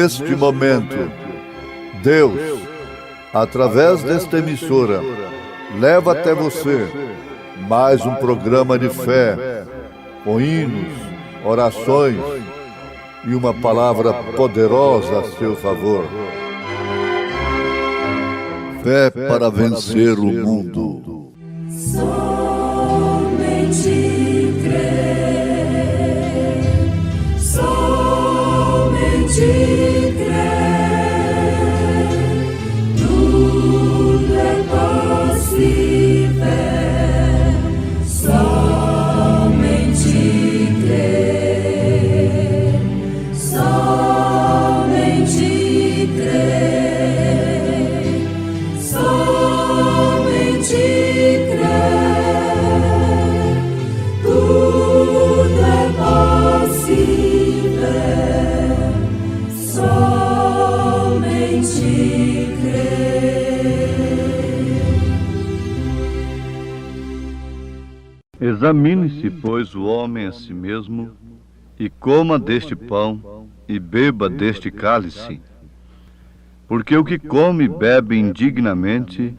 neste momento, Deus, através desta emissora, leva até você mais um programa de fé, com hinos, orações e uma palavra poderosa a seu favor. Fé para vencer o mundo. Somente crer, somente crer, tudo é possível, somente crer, somente crer, somente crer, tudo é possível, somente crer. Examine-se, pois, o homem a si mesmo, e coma deste pão, e beba deste cálice. Porque o que come e bebe indignamente,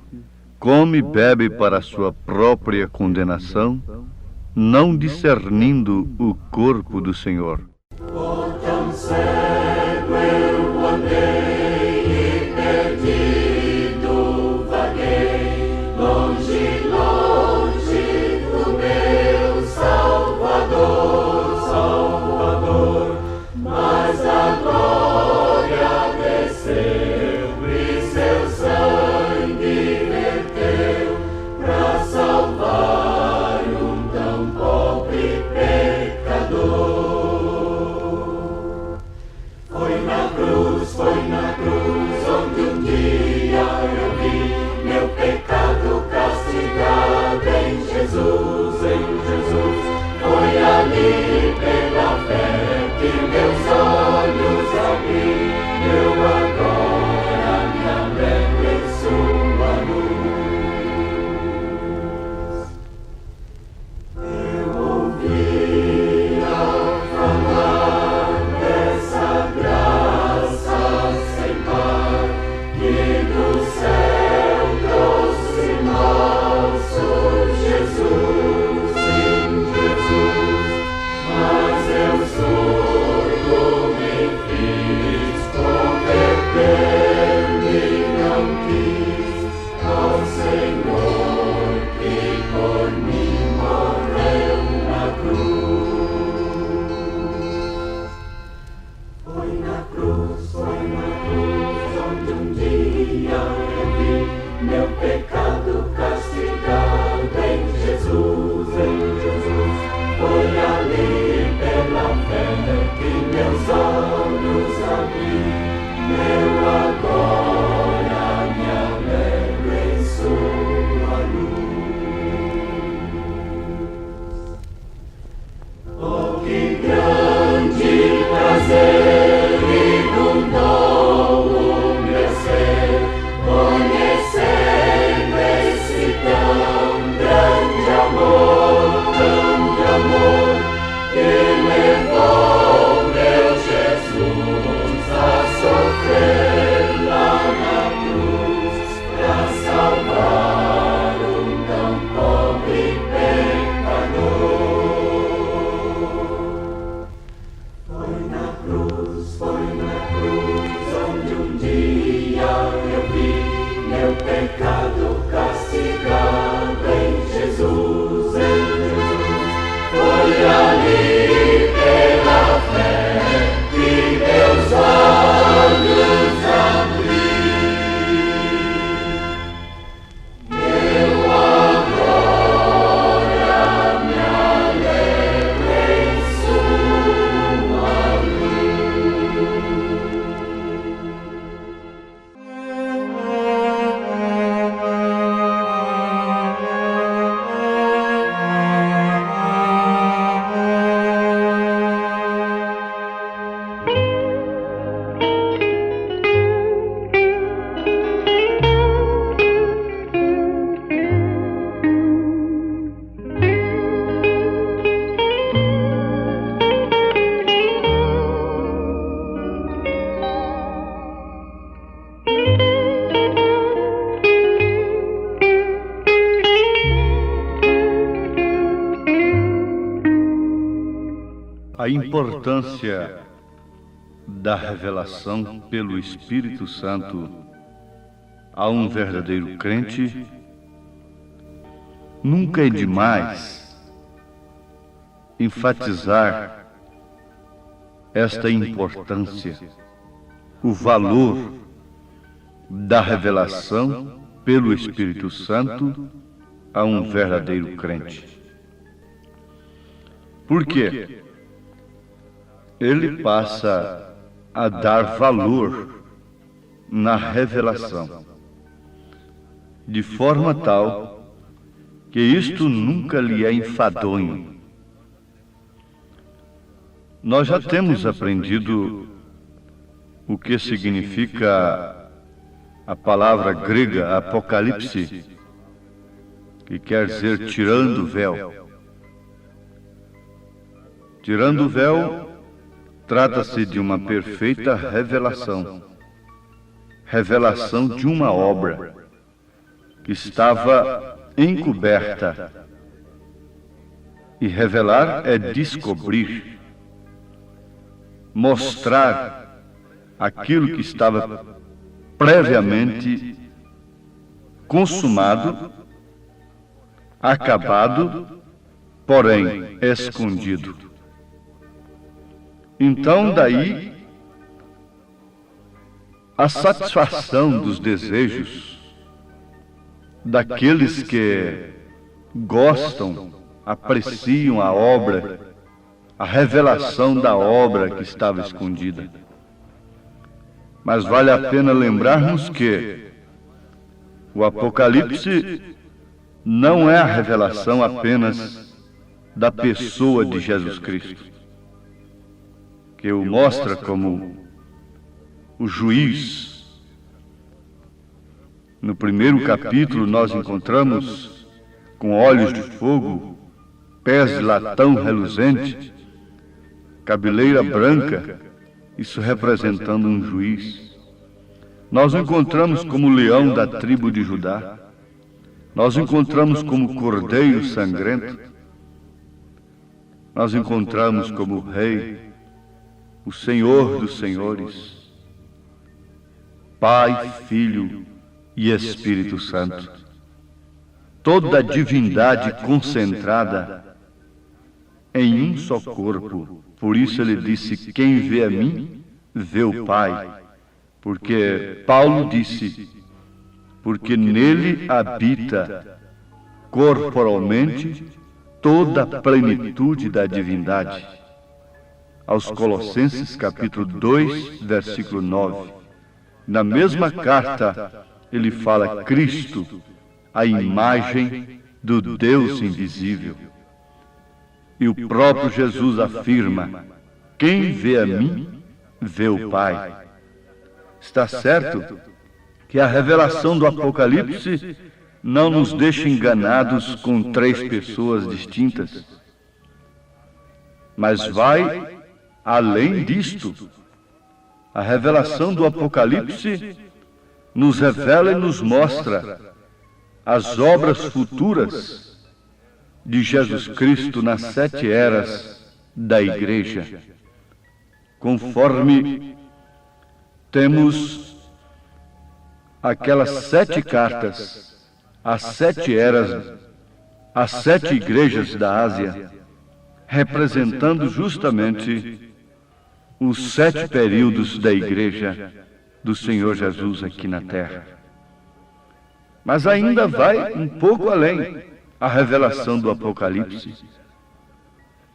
come e bebe para a sua própria condenação, não discernindo o corpo do Senhor. Tão cego eu andei e perdido vaguei, longe, longe do meu Salvador, Salvador, mas a glória desceu e seu sangue verteu pra salvar um tão pobre pecador. Foi na cruz onde um dia eu vi meu pecado castigado em Jesus, Foi ali pela fé que meus olhos abri, eu agora me alegro em sua luz. Eu ouvia falar dessa graça sem par, que do céu trouxe nosso Jesus, sim, Jesus. Mas eu surdo me fiz, converter-me não quis ao Senhor que por mim morreu na cruz. Foi na cruz onde um dia eu vi meu pecado castigado em Jesus, Foi ali pela fé que meus olhos abri, eu agora me alegro em sua luz. Oh, que grande prazer inundou o meu ser, conhecendo esse tão a importância da revelação pelo Espírito Santo a um verdadeiro crente, nunca é demais enfatizar esta importância, o valor da revelação pelo Espírito Santo a um verdadeiro crente. Por quê? Ele passa a dar valor na revelação, de forma tal que isto nunca lhe é enfadonho. Nós já temos aprendido o que significa a palavra grega Apocalipse, que quer dizer tirando o véu. Tirando o véu, trata-se de uma perfeita revelação, revelação de uma obra que estava encoberta. E revelar é descobrir, mostrar aquilo que estava previamente consumado, acabado, porém escondido. Então, daí, a satisfação dos desejos daqueles que gostam, apreciam a obra, a revelação da obra que estava escondida. Mas vale a pena lembrarmos que o Apocalipse não é a revelação apenas da pessoa de Jesus Cristo, que o mostra como o juiz. No primeiro capítulo nós encontramos com olhos de fogo, pés de latão reluzente, cabeleira branca, isso representando um juiz. Nós o encontramos como leão da tribo de Judá. Nós o encontramos como cordeiro sangrento. Nós o encontramos como rei, o Senhor dos senhores, Pai, Filho e Espírito Santo. Toda a divindade concentrada em um só corpo. Por isso ele disse: quem vê a mim, vê o Pai. Porque Paulo disse: porque nele habita corporalmente toda a plenitude da divindade. Aos Colossenses capítulo 2, versículo 9. Na mesma carta, ele fala Cristo, a imagem do Deus invisível. E o próprio Jesus afirma: quem vê a mim, vê o Pai. Está certo que a revelação do Apocalipse não nos deixa enganados com três pessoas distintas, mas vai além disto. A revelação do Apocalipse nos revela e nos mostra as obras futuras de Jesus Cristo nas 7 eras da Igreja, conforme temos aquelas 7 cartas, as 7 eras, as 7 igrejas da Ásia, representando justamente os 7 períodos da Igreja do Senhor Jesus aqui na Terra. Mas ainda vai um pouco além a revelação do Apocalipse,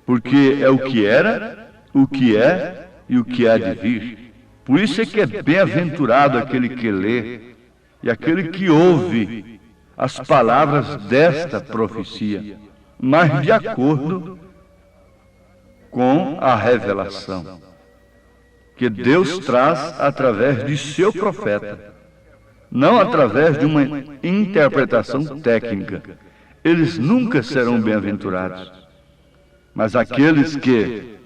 porque é o que era, o que é e o que há de vir. Por isso é que é bem-aventurado aquele que lê e aquele que ouve as palavras desta profecia, mas de acordo com a revelação que Deus traz através de seu profeta, não através de uma interpretação técnica. Eles nunca serão bem-aventurados, mas aqueles que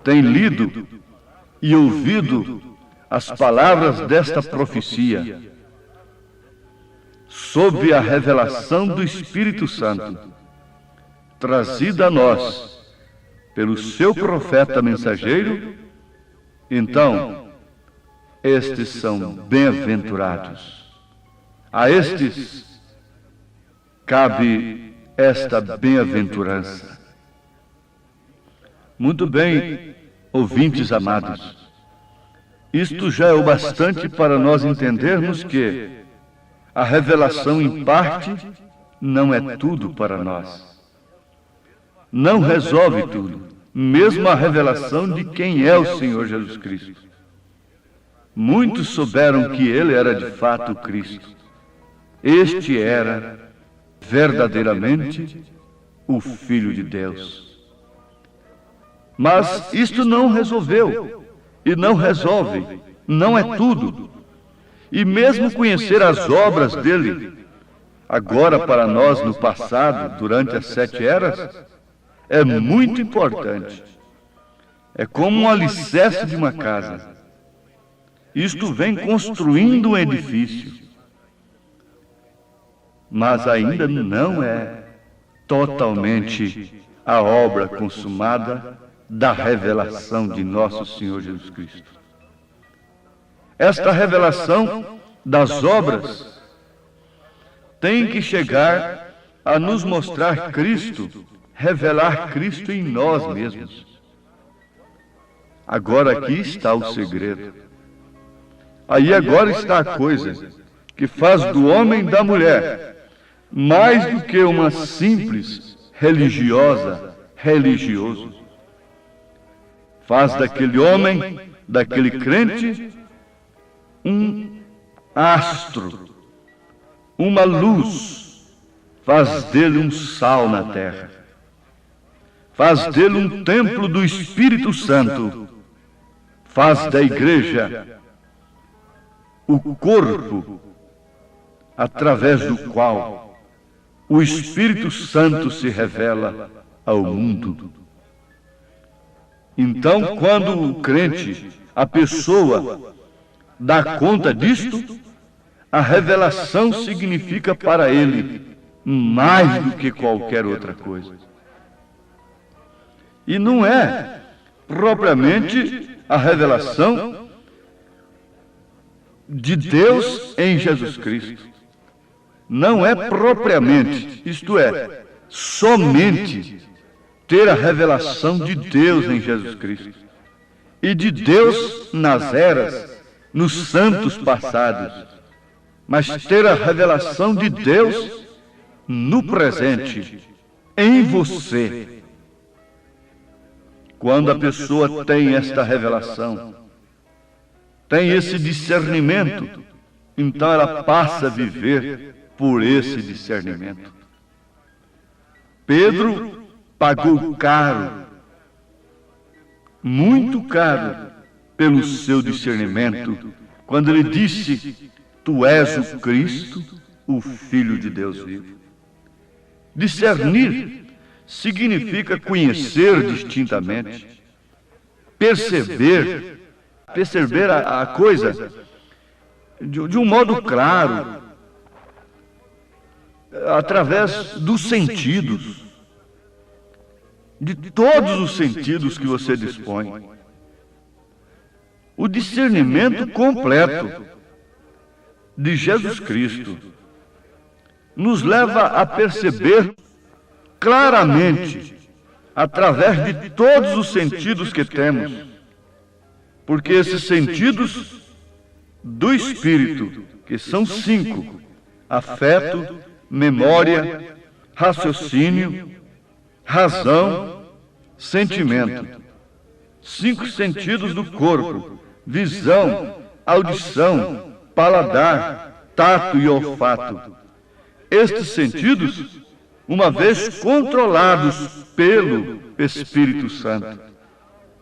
têm lido e ouvido as palavras desta profecia, sob a revelação do Espírito Santo, trazida a nós pelo seu profeta mensageiro, então estes são bem-aventurados. A estes cabe esta bem-aventurança. Muito bem, ouvintes amados, isto já é o bastante para nós entendermos que a revelação em parte não é tudo para nós. Não resolve tudo, mesmo a revelação de quem é o Senhor Jesus Cristo. Muitos souberam que Ele era de fato o Cristo. Este era verdadeiramente o Filho de Deus. Mas isto não resolveu, e não resolve, não é tudo. E mesmo conhecer as obras dele, agora para nós no passado, durante as 7 eras, é muito importante. É como um alicerce de uma casa. Isto vem construindo um edifício, mas ainda não é totalmente a obra consumada da revelação de nosso Senhor Jesus Cristo. Esta revelação das obras tem que chegar a nos mostrar Cristo, revelar Cristo em nós mesmos. Agora aqui está o segredo. Aí agora está a coisa que faz do homem e da mulher mais do que uma simples religioso. Faz daquele homem, daquele crente, um astro, uma luz, faz dele um sal na terra, faz dele um templo do Espírito Santo, faz da igreja o corpo através do qual o Espírito Santo se revela ao mundo. Então, quando o crente, a pessoa, dá conta disto, a revelação significa para ele mais do que qualquer outra coisa. E não é propriamente a revelação de Deus em Jesus Cristo. Não é propriamente, isto é, somente ter a revelação de Deus em Jesus Cristo e de Deus nas eras, nos santos passados, mas ter a revelação de Deus no presente, em você. Quando a pessoa tem esta revelação, tem esse discernimento, então ela passa a viver por esse discernimento. Pedro pagou caro, muito caro, pelo seu discernimento, quando ele disse: Tu és o Cristo, o Filho de Deus vivo. Discernir significa conhecer distintamente, perceber a coisa de um modo claro, através dos sentidos, de todos os sentidos que você dispõe. O discernimento completo de Jesus Cristo nos leva a perceber claramente, através de todos os sentidos que temos, porque esses sentidos do Espírito, que são 5, afeto, memória, raciocínio, razão, sentimento. 5 sentidos do corpo: visão, audição, paladar, tato e olfato. Estes sentidos, uma vez controlados pelo Espírito Santo,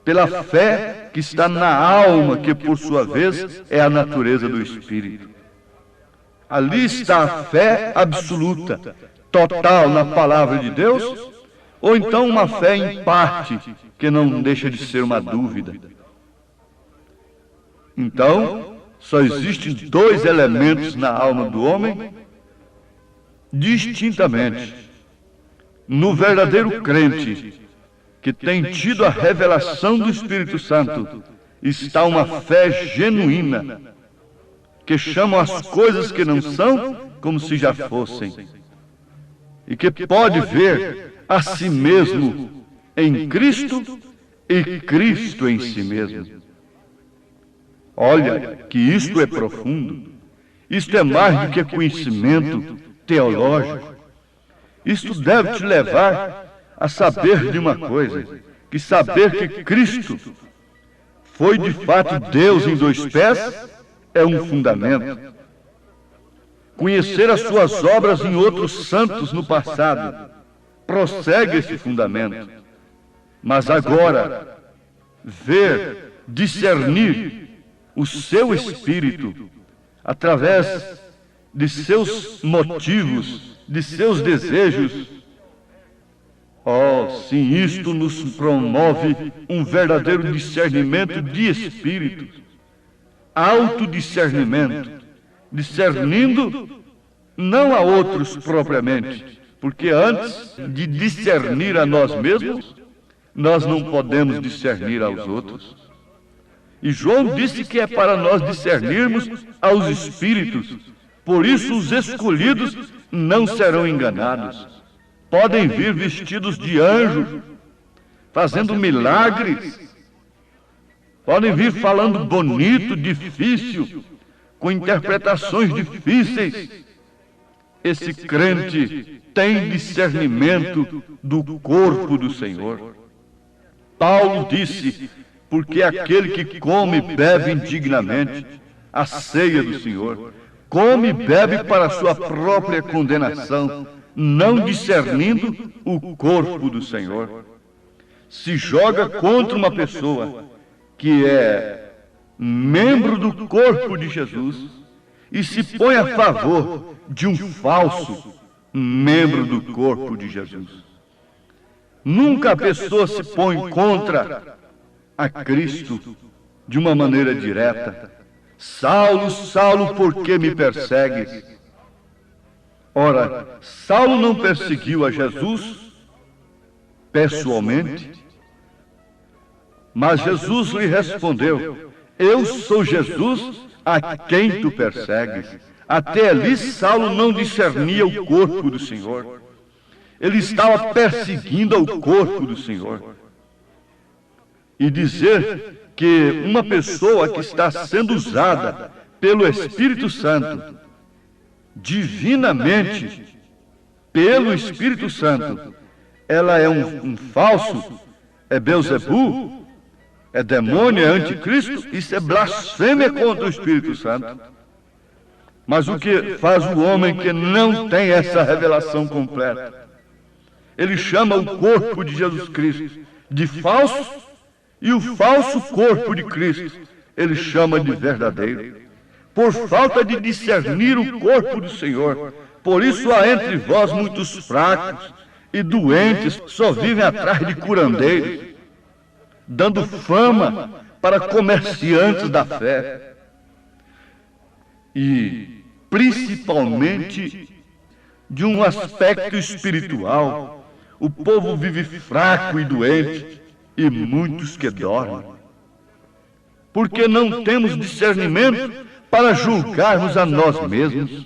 pela fé que está na alma, que por sua vez é a natureza do Espírito. Ali está a fé absoluta, total na palavra de Deus, ou então uma fé em parte, que não deixa de ser uma dúvida. Então, só existem 2 elementos na alma do homem, distintamente. No verdadeiro crente, que tem tido a revelação do Espírito Santo, está uma fé genuína, que chamam as coisas que não são como se já fossem, e que pode ver a si mesmo em Cristo e Cristo em si mesmo. Olha que isto é profundo, isto é mais do que conhecimento teológico. Isto deve te levar a saber de uma coisa, que saber que Cristo foi de fato Deus em dois pés é um fundamento. Conhecer as suas obras em outros santos no passado prossegue esse fundamento. Mas agora, ver, discernir o seu espírito através de seus motivos, de seus desejos. Oh, sim, isto nos promove um verdadeiro discernimento de espírito, autodiscernimento, discernindo não a outros propriamente, porque antes de discernir a nós mesmos, nós não podemos discernir aos outros. E João disse que é para nós discernirmos aos espíritos, por isso os escolhidos não serão enganados. Podem vir vestidos de anjo, fazendo milagres, podem vir falando bonito, difícil, com interpretações difíceis. Esse crente tem discernimento do corpo do Senhor. Paulo disse, porque aquele que come e bebe indignamente a ceia do Senhor, come e bebe para a sua própria condenação, não discernindo o corpo do Senhor. Se joga contra uma pessoa que é membro do corpo de Jesus e se põe a favor de um falso membro do corpo de Jesus. Nunca a pessoa se põe contra a Cristo de uma maneira direta. Saulo, Saulo, por que me persegues? Ora, Saulo não perseguiu a Jesus pessoalmente, mas Jesus lhe respondeu, eu sou Jesus a quem tu persegues. Até ali Saulo não discernia o corpo do Senhor. Ele estava perseguindo o corpo do Senhor. E dizer que uma pessoa que está sendo usada pelo Espírito Santo, divinamente, pelo Espírito Santo, ela é um falso, é Belzebu, é demônio, é anticristo, isso é blasfêmia contra o Espírito Santo. Mas o que faz o homem que não tem essa revelação completa? Ele chama o corpo de Jesus Cristo de falso, e o falso corpo de Cristo ele chama de verdadeiro. Por falta de discernir o corpo do Senhor, por isso há entre vós muitos fracos e doentes, só vivem atrás de curandeiros, dando fama para comerciantes da fé. E principalmente de um aspecto espiritual, o povo vive fraco e doente, e muitos que dormem. Porque não temos discernimento para julgarmos a nós mesmos.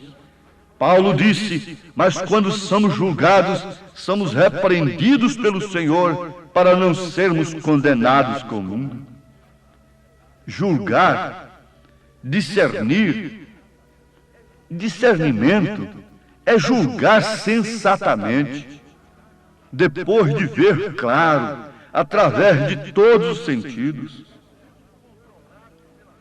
Paulo disse, mas quando somos julgados, somos repreendidos pelo Senhor para não sermos condenados com o mundo. Julgar, discernir, discernimento é julgar sensatamente, depois de ver claro, através de todos os sentidos.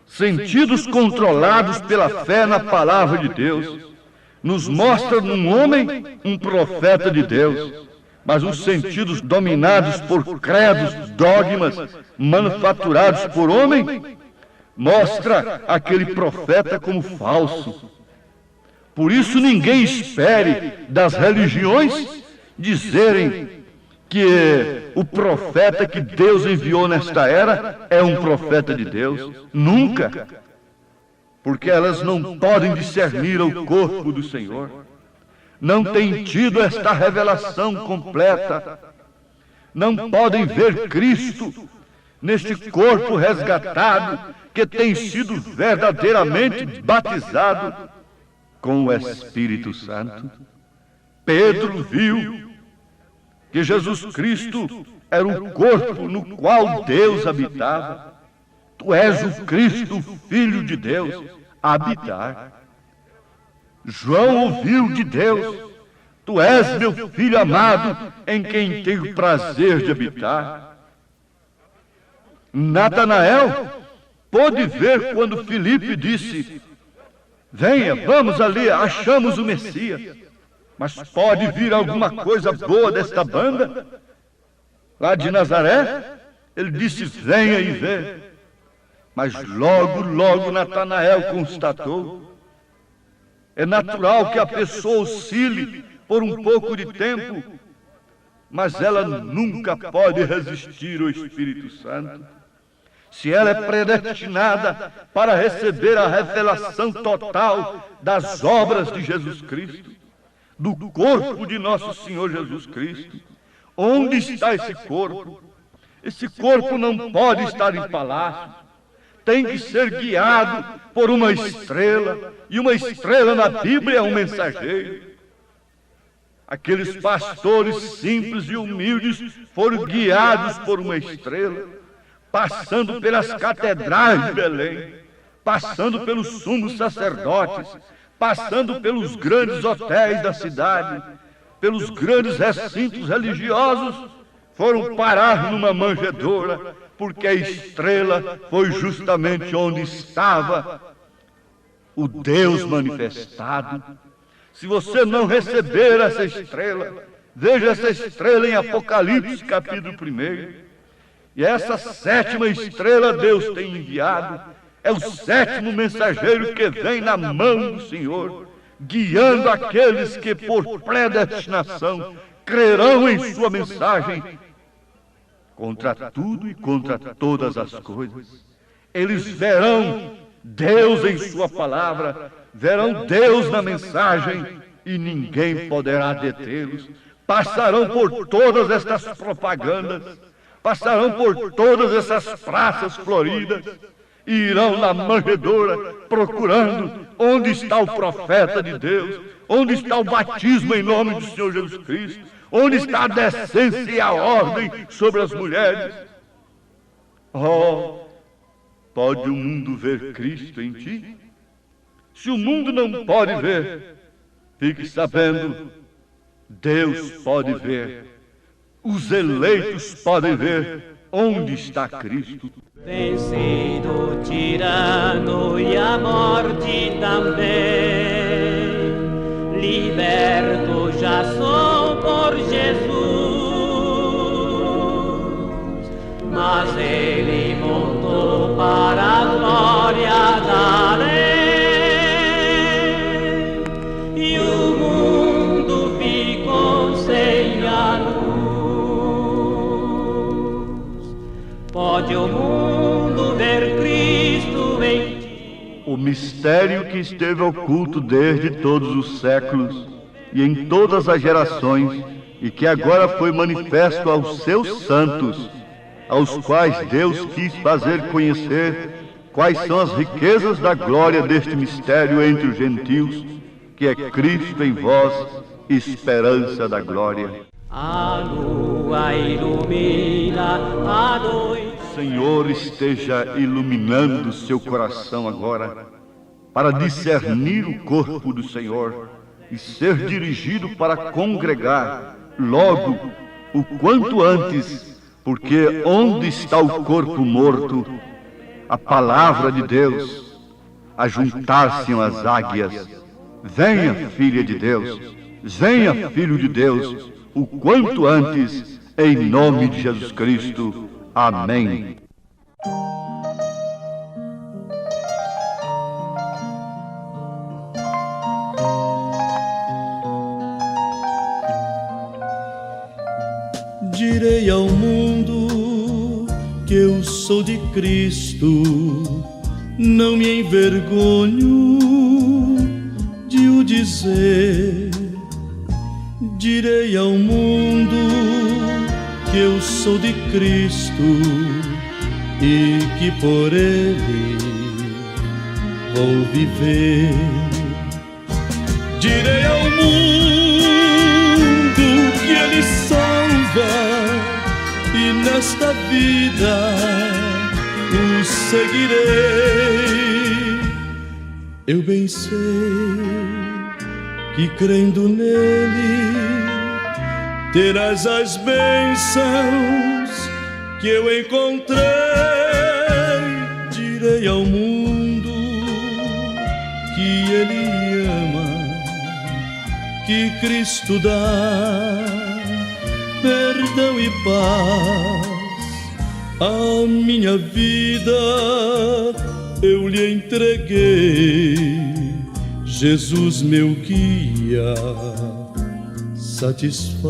Sentidos controlados pela fé na palavra de Deus, nos mostra num homem um profeta de Deus, mas os sentidos dominados por credos, dogmas, manufaturados por homem, mostra aquele profeta como falso. Por isso ninguém espere das religiões dizerem que o profeta que Deus enviou nesta era é um profeta de Deus. Nunca. Porque elas não podem discernir o corpo do Senhor. Não têm tido esta revelação completa. não podem ver Cristo neste corpo resgatado que tem sido verdadeiramente batizado com o Espírito Santo. Pedro viu que Jesus Cristo era um corpo no qual Deus habitava. Tu és o Cristo, o Filho de Deus, a habitar. João ouviu de Deus: Tu és meu Filho amado, em quem tenho prazer de habitar. Natanael pôde ver quando Filipe disse: Venha, vamos ali, achamos o Messias. Mas pode vir alguma coisa boa desta banda? Lá de Nazaré, ele disse: venha e vê. Mas logo Natanael constatou: é natural que a pessoa oscile por um pouco de tempo, mas ela nunca pode resistir ao Espírito Santo. Se ela é predestinada para receber a revelação total das obras de Jesus Cristo, do corpo de nosso Senhor Jesus Cristo, onde está esse corpo? Esse corpo não pode estar em palácio, tem que ser guiado por uma estrela, e uma estrela na Bíblia é um mensageiro. Aqueles pastores simples e humildes foram guiados por uma estrela, passando pelas catedrais de Belém, passando pelos sumos sacerdotes, passando pelos grandes hotéis da cidade, pelos grandes recintos religiosos, foram parar numa manjedoura, porque a estrela foi justamente onde estava o Deus manifestado. Se você não receber essa estrela, veja essa estrela em Apocalipse capítulo 1. E essa sétima estrela Deus tem enviado. É o sétimo mensageiro que vem na mão do Senhor, guiando aqueles que por predestinação crerão em sua mensagem. Contra tudo e contra todas as coisas, eles verão Deus em sua palavra, verão Deus na mensagem, e ninguém poderá detê-los. Passarão por todas estas propagandas, passarão por todas essas praças floridas, e irão na manjedoura procurando onde está o profeta de Deus, onde está o batismo em nome do Senhor Jesus Cristo, onde está a decência e a ordem sobre as mulheres. Oh, pode o mundo ver Cristo em ti? Se o mundo não pode ver, fique sabendo, Deus pode ver. Os eleitos podem ver onde está Cristo. Vencido o tirano e a morte também, liberto já sou por Jesus, mas ele voltou para a glória da lei, e o mundo ficou sem a luz. Pode o mundo ver Cristo em ti. O mistério que esteve oculto desde todos os séculos e em todas as gerações, e que agora foi manifesto aos seus santos, aos quais Deus quis fazer conhecer quais são as riquezas da glória deste mistério entre os gentios, que é Cristo em vós, esperança da glória. A lua ilumina a noite. Senhor, esteja iluminando seu coração agora, para discernir o corpo do Senhor e ser dirigido para congregar logo, o quanto antes, porque onde está o corpo morto, a palavra de Deus, ajuntar-se-ão as águias. Venha, filha de Deus, venha, filho de Deus, o quanto antes, em nome de Jesus Cristo. Amém. Direi ao mundo que eu sou de Cristo, não me envergonho de o dizer. Direi ao mundo que eu sou de Cristo e que por Ele vou viver. Direi ao mundo que Ele salva e nesta vida o seguirei. Eu bem sei que crendo nele terás as bênçãos que eu encontrei. Direi ao mundo que Ele ama, que Cristo dá perdão e paz. A minha vida eu lhe entreguei, Jesus meu guia satisfaz.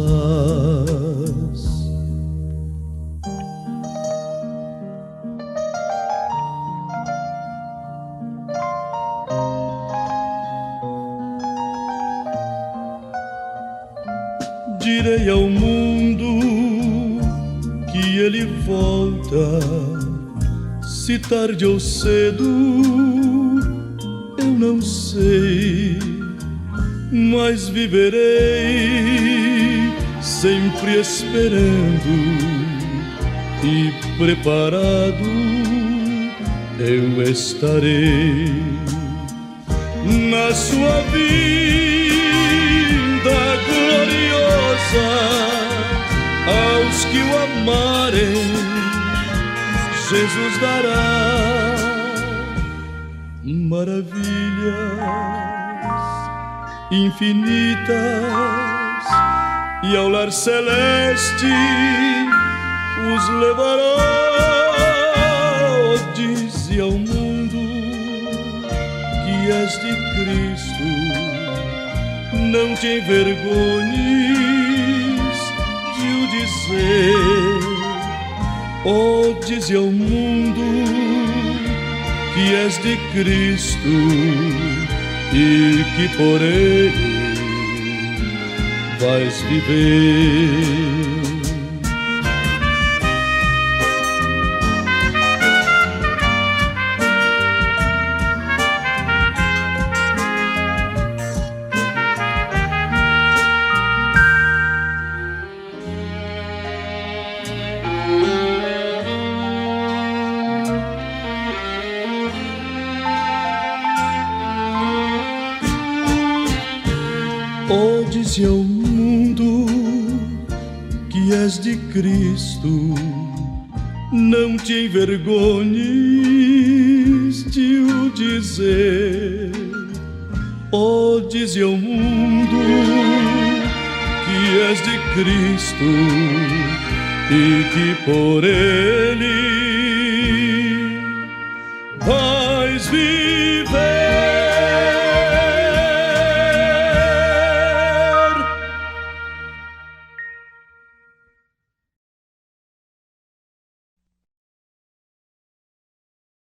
Direi ao mundo que Ele volta, se tarde ou cedo eu não sei, mas viverei sempre esperando e preparado eu estarei na sua vinda gloriosa. Aos que o amarem, Jesus dará maravilhas infinitas e ao lar celeste os levará. Dize ao mundo que és de Cristo, não te envergonhes de o dizer. Oh, dize ao mundo que és de Cristo e que por Ele vais viver. Oh, dize ao mundo que és de Cristo, não te envergonhes de o dizer. Oh, dize ao mundo que és de Cristo e que por Ele vais viver.